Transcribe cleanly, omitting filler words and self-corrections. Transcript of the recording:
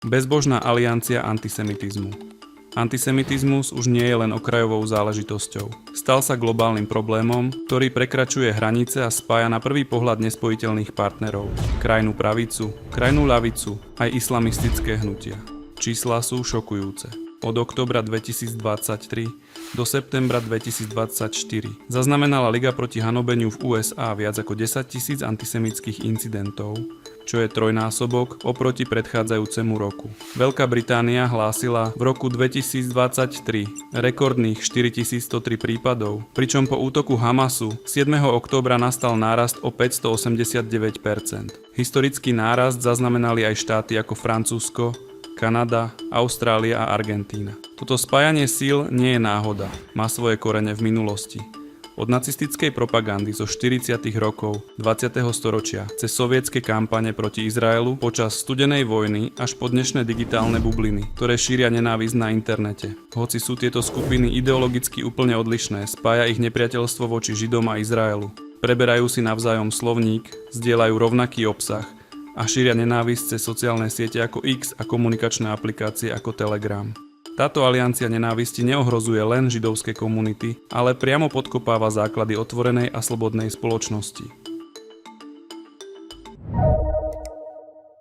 Bezbožná aliancia antisemitizmu. Antisemitizmus už nie je len okrajovou záležitosťou. Stal sa globálnym problémom, ktorý prekračuje hranice a spája na prvý pohľad nespojiteľných partnerov. Krajnú pravicu, krajnú ľavicu, aj islamistické hnutia. Čísla sú šokujúce. Od októbra 2023 do septembra 2024 zaznamenala Liga proti hanobeniu v USA viac ako 10 000 antisemických incidentov, čo je trojnásobok oproti predchádzajúcemu roku. Veľká Británia hlásila v roku 2023 rekordných 4103 prípadov, pričom po útoku Hamasu 7. októbra nastal nárast o 589%. Historický nárast zaznamenali aj štáty ako Francúzsko, Kanada, Austrália a Argentína. Toto spájanie síl nie je náhoda, má svoje korene v minulosti. Od nacistickej propagandy zo 40. rokov 20. storočia cez sovietske kampane proti Izraelu počas studenej vojny až po dnešné digitálne bubliny, ktoré šíria nenávisť na internete. Hoci sú tieto skupiny ideologicky úplne odlišné, spája ich nepriateľstvo voči Židom a Izraelu. Preberajú si navzájom slovník, zdieľajú rovnaký obsah a šíria nenávisť cez sociálne siete ako X a komunikačné aplikácie ako Telegram. Táto aliancia nenávisti neohrozuje len židovské komunity, ale priamo podkopáva základy otvorenej a slobodnej spoločnosti.